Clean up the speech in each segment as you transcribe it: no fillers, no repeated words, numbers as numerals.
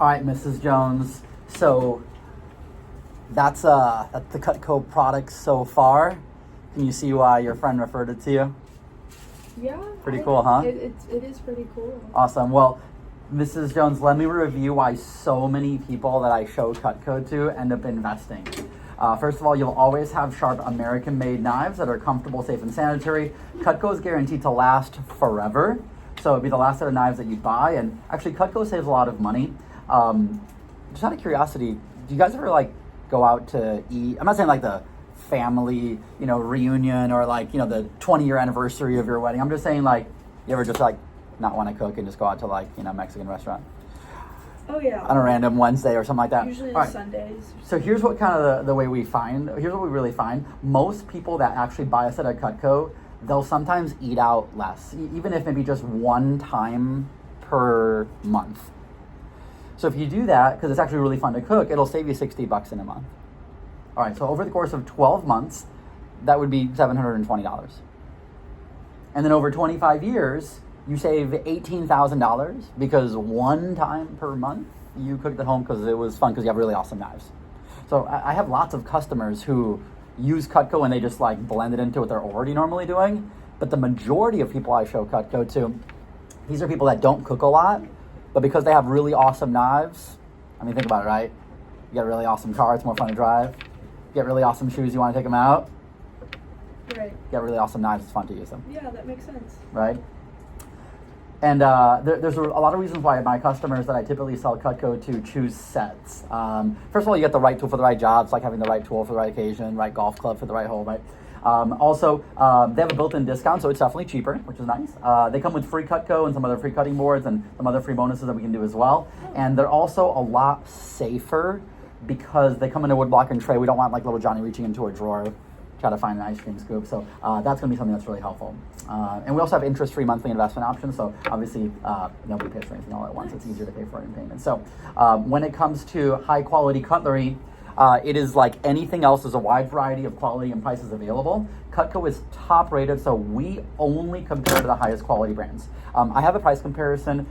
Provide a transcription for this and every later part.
All right, Mrs. Jones. So that's the Cutco products so far. Can you see why your friend referred it to you? Yeah. Pretty cool, huh? It is pretty cool. Awesome. Well, Mrs. Jones, let me review why so many people that I show Cutco to end up investing. First of all, you'll always have sharp American-made knives that are comfortable, safe, and sanitary. Cutco is guaranteed to last forever. So it'd be the last set of knives that you buy. And actually, Cutco saves a lot of money. Just out of curiosity, do you guys ever like go out to eat? I'm not saying like the family, reunion or like, the 20-year anniversary of your wedding. I'm just saying like, you ever just like not want to cook and just go out to like, Mexican restaurant? Oh yeah. On a random Wednesday or something like that. Usually All right. Sundays. So here's what kind of the way we find, here's what we really find. Most people that actually buy a set at Cutco, they'll sometimes eat out less, even if maybe just one time per month. So if you do that, because it's actually really fun to cook, it'll save you $60 in a month. All right, so over the course of 12 months, that would be $720. And then over 25 years, you save $18,000 because one time per month you cooked at home because it was fun because you have really awesome knives. So I have lots of customers who use Cutco and they just like blend it into what they're already normally doing. But the majority of people I show Cutco to, these are people that don't cook a lot, but because they have really awesome knives, I mean, think about it, right? You get a really awesome car, it's more fun to drive. You get really awesome shoes, you want to take them out. Right. You get really awesome knives, it's fun to use them. Yeah, that makes sense. Right? And there's a lot of reasons why my customers that I typically sell Cutco to choose sets. First of all, you get the right tool for the right job. It's like having the right tool for the right occasion, right golf club for the right hole, right? Also, they have a built-in discount, so it's definitely cheaper, which is nice. They come with free Cutco and some other free cutting boards and some other free bonuses that we can do as well. And they're also a lot safer because they come in a wood block and tray. We don't want like little Johnny reaching into a drawer try to find an ice cream scoop. So that's going to be something that's really helpful. And we also have interest-free monthly investment options. So obviously nobody pays for anything all at once. It's easier to pay for it in payments. So when it comes to high-quality cutlery, it is like anything else. There's a wide variety of quality and prices available. Cutco is top rated, so we only compare to the highest quality brands. I have a price comparison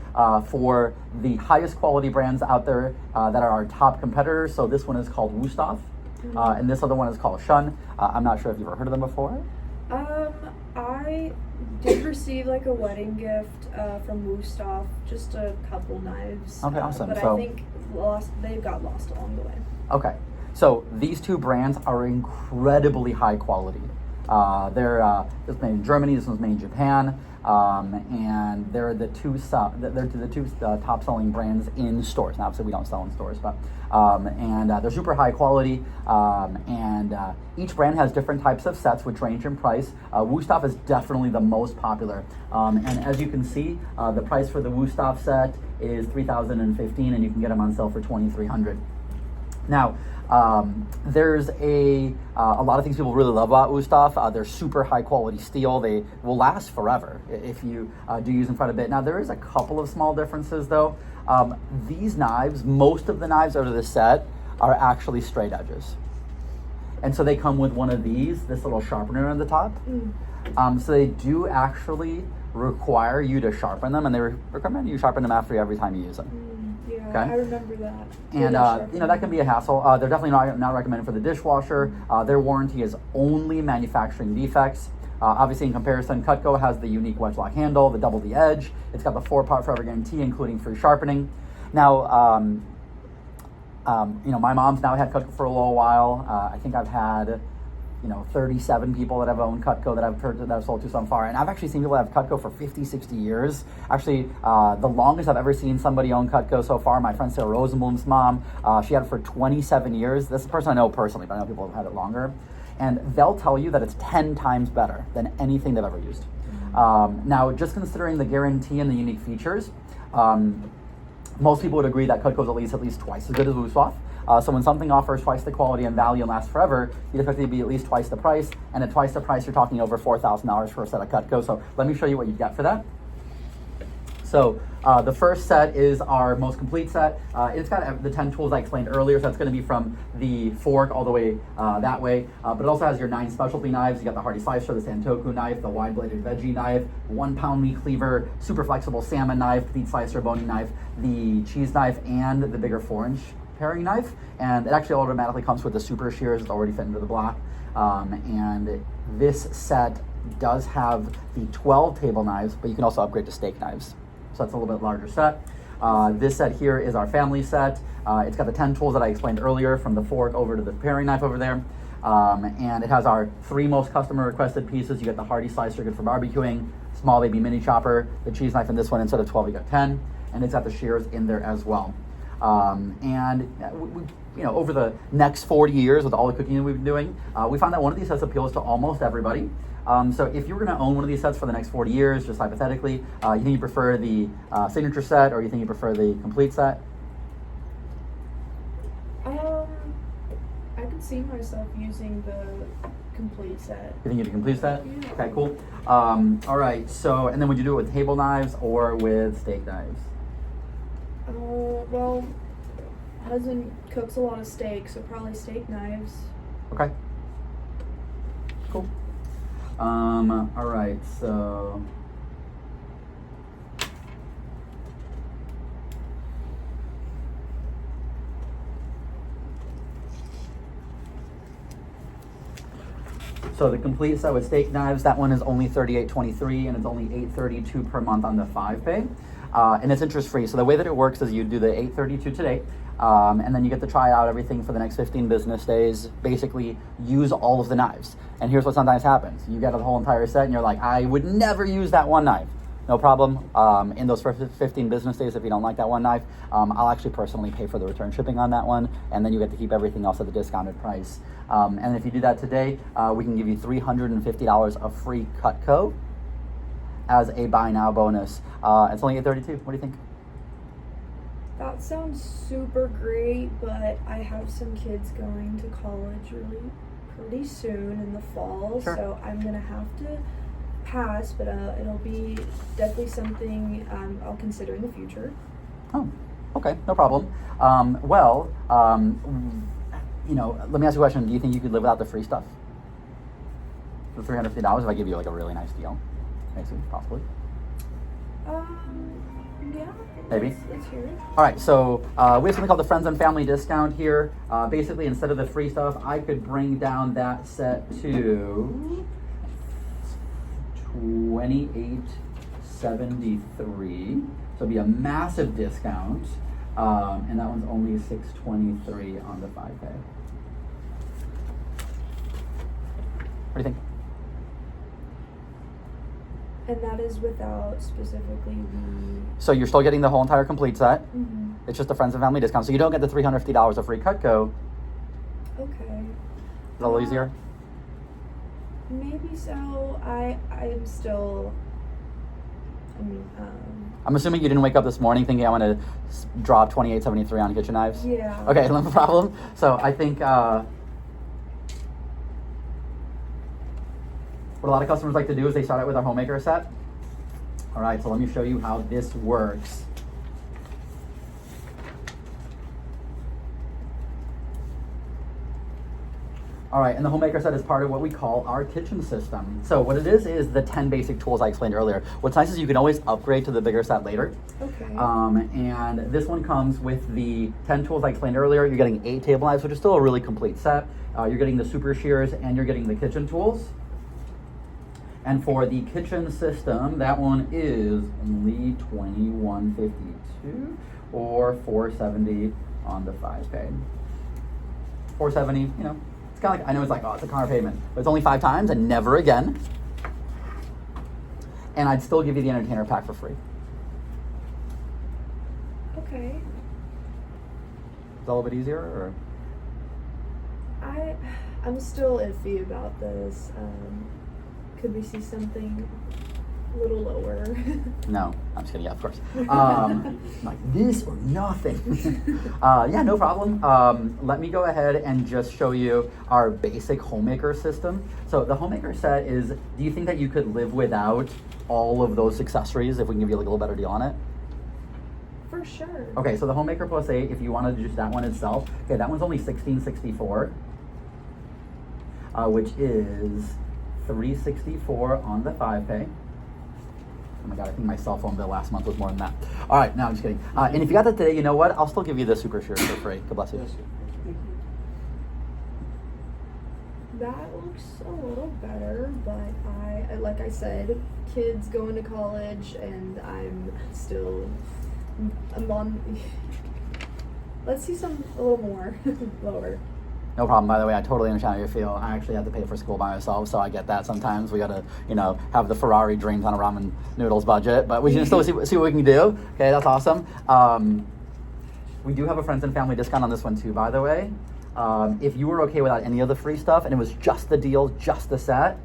for the highest quality brands out there that are our top competitors. So this one is called Wusthof. And this other one is called Shun. I'm not sure if you've ever heard of them before. I did receive like a wedding gift from Wusthof, just a couple knives. Okay, awesome. But So, I think they got lost along the way. Okay, so these two brands are incredibly high quality. This was made in Germany. This one's made in Japan. And they're the two top selling brands in stores. Now, obviously, we don't sell in stores, but they're super high quality. And each brand has different types of sets, which range in price. Wusthof is definitely the most popular. And as you can see, the price for the Wusthof set is $3,015, and you can get them on sale for $2,300. Now, there's a lot of things people really love about Wusthof. They're super high quality steel. They will last forever if you do use them quite a bit. Now, there is a couple of small differences though. These knives, most of the knives out of the set are actually straight edges. And so they come with one of these, this little sharpener on the top. So they do actually require you to sharpen them, and they recommend you sharpen them after every time you use them. Yeah, Okay. I remember that. And that can be a hassle. They're definitely not recommended for the dishwasher. Their warranty is only manufacturing defects. Obviously, in comparison, Cutco has the unique wedge lock handle, the double D edge. It's got the 4-part forever guarantee, including free sharpening. Now, my mom's now had Cutco for a little while. I think I've had 37 people that have owned Cutco that I've sold to so far. And I've actually seen people that have Cutco for 50, 60 years. Actually, the longest I've ever seen somebody own Cutco so far, my friend Sarah Rosenblum's mom, she had it for 27 years. This is a person I know personally, but I know people have had it longer. And they'll tell you that it's 10 times better than anything they've ever used. Now, just considering the guarantee and the unique features, most people would agree that Cutco is at least twice as good as Wusthof. So when something offers twice the quality and value and lasts forever, you'd expect it to be at least twice the price. And at twice the price, you're talking over $4,000 for a set of Cutco. So let me show you what you get for that. So the first set is our most complete set. It's got the 10 tools I explained earlier, so that's going to be from the fork all the way that way. But it also has your 9 specialty knives. You got the Hardy Slicer, the Santoku knife, the wide-bladed veggie knife, 1-pound meat cleaver, super flexible salmon knife, petite slicer, boning knife, the cheese knife, and the bigger 4-inch paring knife. And it actually automatically comes with the super shears. It's already fit into the block. And this set does have the 12 table knives, but you can also upgrade to steak knives. So that's a little bit larger set. This set here is our family set. It's got the 10 tools that I explained earlier, from the fork over to the paring knife over there. And it has our 3 most customer requested pieces. You get the Hardy Slicer, good for barbecuing, small baby mini chopper, the cheese knife in this one, instead of 12 you got 10, and it's got the shears in there as well. Over the next 40 years with all the cooking that we've been doing, we found that one of these sets appeals to almost everybody. So if you were going to own one of these sets for the next 40 years, just hypothetically, you think you prefer the signature set, or you think you prefer the complete set? I could see myself using the complete set. You think you do complete set? Yeah. Okay, cool. All right, so, and then would you do it with table knives or with steak knives? Well, husband cooks a lot of steak, so probably steak knives. Okay. Cool. All right, so. So the complete set with steak knives, that one is only $38.23, and it's only $832 per month on the 5-pay. And it's interest free. So the way that it works is you do the $832 today, and then you get to try out everything for the next 15 business days. Basically, use all of the knives. And here's what sometimes happens: you get a whole entire set, and you're like, I would never use that one knife. No problem. In those first 15 business days, if you don't like that one knife, I'll actually personally pay for the return shipping on that one, and then you get to keep everything else at the discounted price. And if you do that today, we can give you $350 of free Cutco as a buy now bonus. It's only $832. What do you think? That sounds super great, but I have some kids going to college pretty soon in the fall, Sure. so I'm gonna have to pass, but it'll be definitely something I'll consider in the future. Oh, okay, no problem. Let me ask you a question. Do you think you could live without the free stuff? For $350 if I give you like a really nice deal? Maybe, possibly. Yeah. Maybe. Let's hear it. All right, so we have something called the Friends and Family discount here. Basically, instead of the free stuff, I could bring down that set to $28.73. So it'd be a massive discount, and that one's only $623 on the 5-pay. What do you think? And that is without specifically the. So you're still getting the whole entire complete set. Mm-hmm. It's just a Friends and Family discount. So you don't get the $350 of free Cutco. Okay. Is that a little easier? Maybe so. I'm still. I'm assuming you didn't wake up this morning thinking I want to drop $28.73 on kitchen knives? Yeah. Okay, no problem. So I think what a lot of customers like to do is they start out with our Homemaker set. All right, so let me show you how this works. All right, and the Homemaker set is part of what we call our kitchen system. So what it is the 10 basic tools I explained earlier. What's nice is you can always upgrade to the bigger set later. Okay. And this one comes with the 10 tools I explained earlier. You're getting 8 table knives, which is still a really complete set. You're getting the super shears, and you're getting the kitchen tools. And for the kitchen system, that one is only $21.52 or $470 on the 5-pay. $470, you know. It's kind of like, I know it's like, oh, it's a car payment, but it's only 5 times and never again. And I'd still give you the entertainer pack for free. Okay. Is that a little bit easier, or? I'm still iffy about this. Could we see something a little lower. No, I'm just kidding. Yeah, of course. Like this or nothing. Yeah, no problem. Let me go ahead and just show you our basic homemaker system. So the homemaker set is, do you think that you could live without all of those accessories if we can give you like a little better deal on it? For sure. Okay, so the homemaker plus 8, if you wanted to just that one itself, okay, that one's only $16.64, which is $364 on the 5-pay. Oh my god, I think my cell phone bill last month was more than that. All right, no, I'm just kidding. And if you got that today, you know what? I'll still give you the Super Shears for free. God bless you. That looks a little better, but I like I said, kids going to college, and I'm on. Let's see a little more lower. No problem. By the way, I totally understand how you feel. I actually had to pay for school by myself, so I get that. Sometimes we gotta, have the Ferrari dreams on a ramen noodles budget, but we can still see what we can do. Okay, that's awesome. We do have a friends and family discount on this one too, by the way. If you were okay without any of the free stuff and it was just the deal, just the set,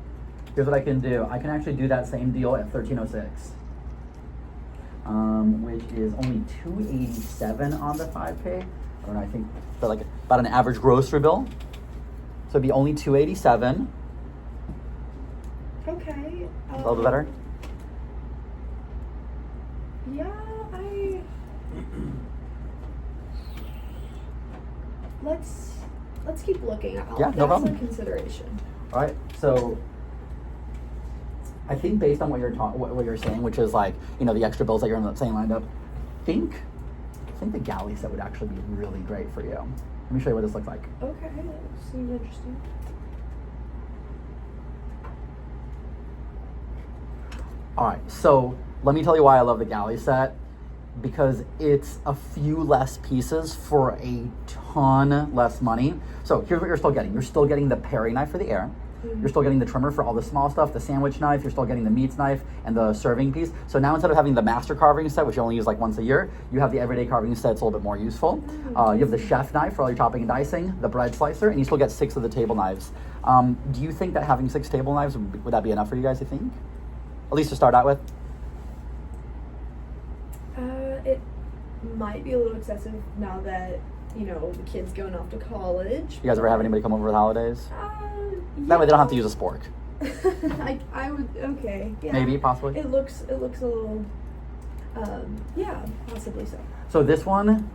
here's what I can do. I can actually do that same deal at $13.06, which is only $287 on the 5-pay. I don't know, I think for like about an average grocery bill. So it'd be only $287. Okay. A little bit better. Yeah, let's keep looking. Yeah, no problem. That's a consideration. All right, so I think based on what you're saying, which is like, the extra bills that you're saying lined up, I think the galley set would actually be really great for you. Let me show you what this looks like. Okay, that seems interesting. All right, so let me tell you why I love the galley set. Because it's a few less pieces for a ton less money. So here's what you're still getting. You're still getting the paring knife for the air. You're still getting the trimmer for all the small stuff, the sandwich knife, you're still getting the meats knife and the serving piece. So now instead of having the master carving set, which you only use like once a year, you have the everyday carving set. It's a little bit more useful. You have the chef knife for all your chopping and dicing, the bread slicer, and you still get 6 of the table knives. Do you think that having 6 table knives, would that be enough for you guys, you think? At least to start out with? It might be a little excessive now that, the kid's going off to college. You guys ever have anybody come over for the holidays? Yeah. That way they don't have to use a spork. I would, okay. Yeah. Maybe, possibly. It looks a little, yeah, possibly so. So this one,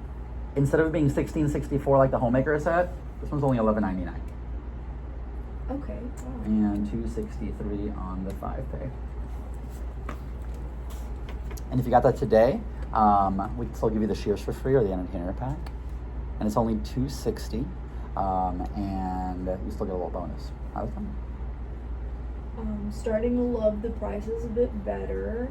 instead of being $16.64 like the homemaker set, this one's only $11.99. Okay. Wow. And $263 on the 5-pay. And if you got that today, we can still give you the shears for free or the entertainer pack. And it's only $260, and you still get a little bonus. How's that? Starting to love the prices a bit better,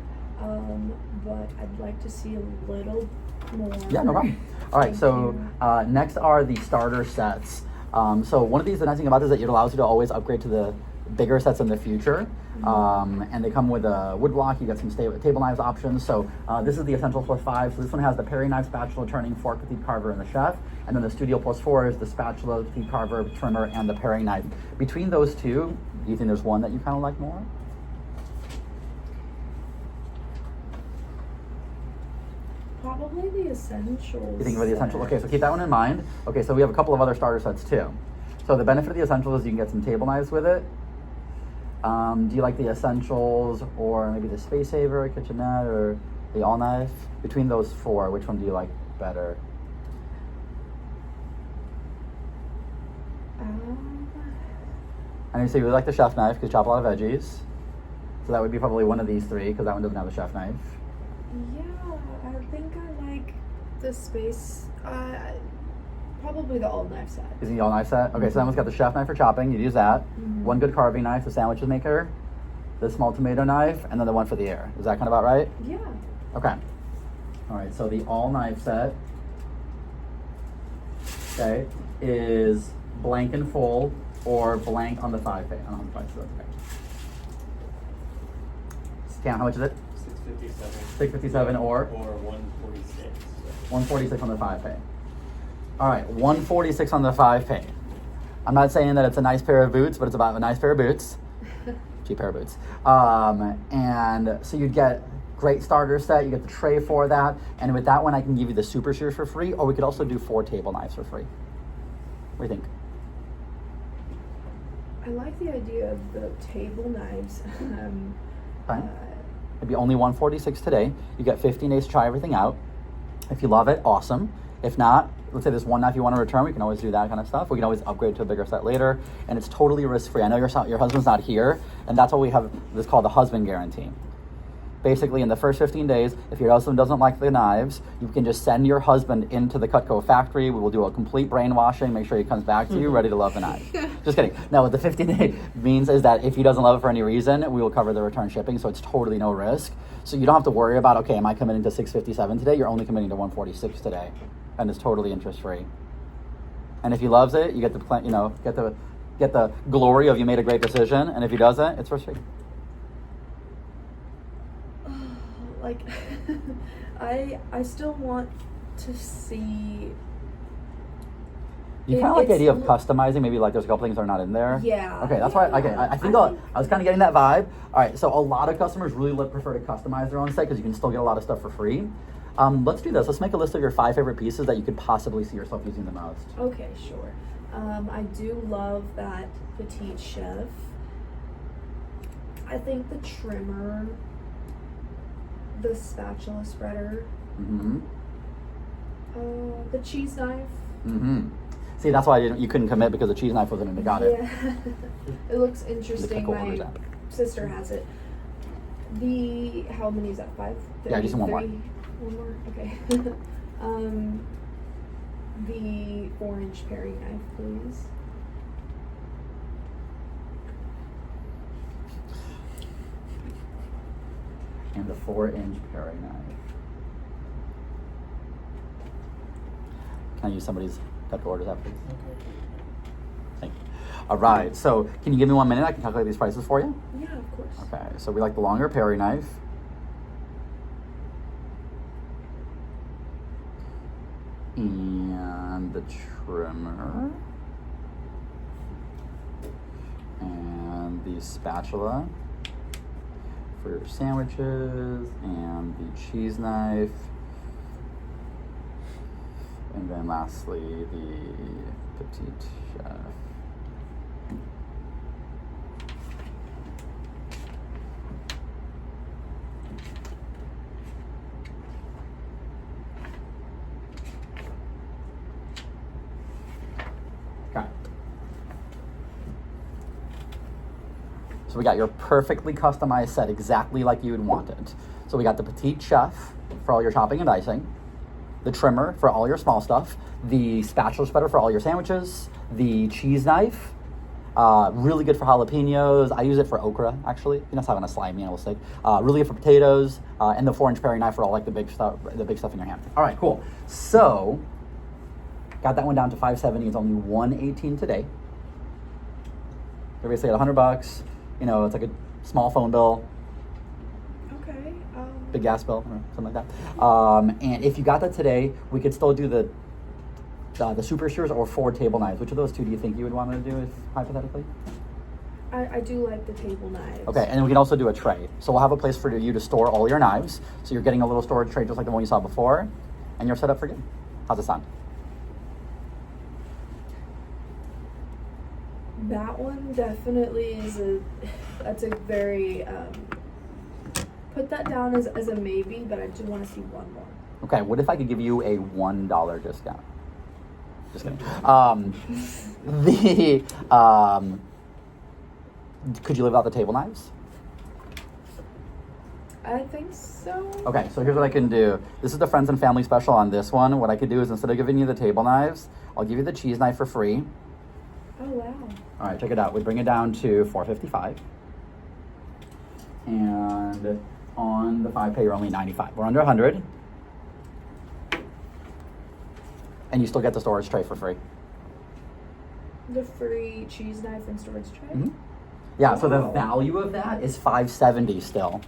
but I'd like to see a little more. Yeah, no problem. All right, Thank so you. next are the starter sets. So one of these, the nice thing about this is that it allows you to always upgrade to the bigger sets in the future. And they come with a wood block. You get some table knives options. So this is the Essentials plus 5. So this one has the paring knife, spatula, turning fork, petite carver, and the chef. And then the Studio plus 4 is the spatula, petite carver, trimmer, and the paring knife. Between those two, do you think there's one that you kind of like more? Probably the Essentials. You think about the Essentials? Okay, so keep that one in mind. Okay, so we have a couple of other starter sets too. So the benefit of the Essentials is you can get some table knives with it. Do you like the Essentials or maybe the Space Saver, Kitchenette, or the All Knife? Between those 4, which one do you like better? And you say you really like the chef knife because you chop a lot of veggies. So that would be probably one of these 3 because that one doesn't have a chef knife. Yeah, I think I like the Space. Probably the all knife set. Is it the all knife set? Okay, so that one's got the chef knife for chopping. You'd use that. One good carving knife, the sandwiches maker, the small tomato knife, and then the one for the air. Is that kind of about right? Yeah. Okay. All right, so the all knife set, okay, is blank in full or blank on the 5-pay. I don't know how the price is. Okay. Cam, how much is it? $657 or 146. 146 on the 5-pay. All right, 146 on the 5-pay. I'm not saying that it's a nice pair of boots, but it's about a nice pair of boots. cheap pair of boots. And so you'd get great starter set. You get the tray for that, and with that one, I can give you the super shears for free, or we could also do 4 table knives for free. What do you think? I like the idea of the table knives. Okay. It'd be only $146 today. You get 15 days to try everything out. If you love it, awesome. If not, let's say there's one knife you want to return, we can always do that kind of stuff. We can always upgrade to a bigger set later, and it's totally risk-free. I know your husband's not here, and that's why we have this called the husband guarantee. Basically, in the first 15 days, if your husband doesn't like the knives, you can just send your husband into the Cutco factory. We will do a complete brainwashing, make sure he comes back to you ready to love the knife. Just kidding. No, what the 15-day means is that if he doesn't love it for any reason, we will cover the return shipping, so it's totally no risk. So you don't have to worry about, okay, am I committing to $657 today? You're only committing to $146 today, and it's totally interest-free. And if he loves it, you get the get the glory of you made a great decision, and if he doesn't, it's risk-free. Like, I still want to see. You kind of like the idea of customizing. Maybe like there's a couple things that are not in there. Yeah. Okay, that's why. Okay, I think I was kind of getting that vibe. All right, so a lot of customers really prefer to customize their own site because you can still get a lot of stuff for free. Let's do this. Let's make a list of your 5 favorite pieces that you could possibly see yourself using the most. Okay, sure. I do love that Petite Chef. I think the trimmer, the spatula spreader, Mm-hmm. the cheese knife. Mm-hmm. See, that's why you couldn't commit because the cheese knife wasn't in the got it. Yeah. It looks interesting. Cutco My orders that. sister has it. How many is that? 5? Yeah, just one more. 30? One more? Okay. The 4-inch paring knife, please. And the 4-inch paring knife. Can I use somebody's Cutco orders app, please? Thank you. All right, so can you give me 1 minute? I can calculate these prices for you. Yeah, of course. Okay, so we like the longer paring knife. And the trimmer. And the spatula for your sandwiches. And the cheese knife. And then lastly, the Petite Chef. Okay. So we got your perfectly customized set exactly like you would want it. So we got the Petite Chef for all your chopping and dicing, the trimmer for all your small stuff, the spatula spreader for all your sandwiches, the cheese knife, really good for jalapenos. I use it for okra, actually. You know, it's having a slimy animal steak. Really good for potatoes, and the 4-inch paring knife for all like the big stuff in your hand. All right, cool. So got that one down to $570. It's only $118 today. They're basically at $100. You know, it's like a small phone bill, Okay. big gas bill, or something like that. And if you got that today, we could still do the super shears or 4 table knives. Which of those 2 do you think you would want to do, if hypothetically? I do like the table knives. Okay, and we can also do a tray. So we'll have a place for you to store all your knives. So you're getting a little storage tray just like the one you saw before, and you're set up for good. How's it sound? That one definitely that's a very, put that down as a maybe, but I do want to see one more. Okay, what if I could give you a $1 discount? Just kidding. Could you live without the table knives? I think so. Okay, so here's what I can do. This is the friends and family special on this one. What I could do is instead of giving you the table knives, I'll give you the cheese knife for free. Oh, wow. All right, check it out. We bring it down to $455. And on the 5 pay, you're only $95. We're under $100. And you still get the storage tray for free. The free cheese knife and storage tray? Mm-hmm. Yeah, so the Wow. value of that is $570 still.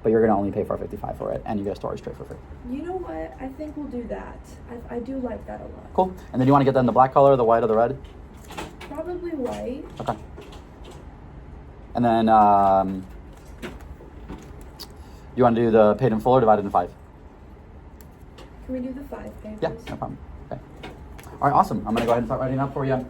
But you're gonna only pay $455 for it, and you get a storage tray for free. You know what? I think we'll do that. I do like that a lot. Cool. And then you wanna get that in the black color, the white, or the red? Probably white. Okay. And then you want to do the paid in full or divided in 5? Can we do the 5 pay? Yeah, please? no problem. Okay. All right, awesome. I'm going to go ahead and start writing up for you.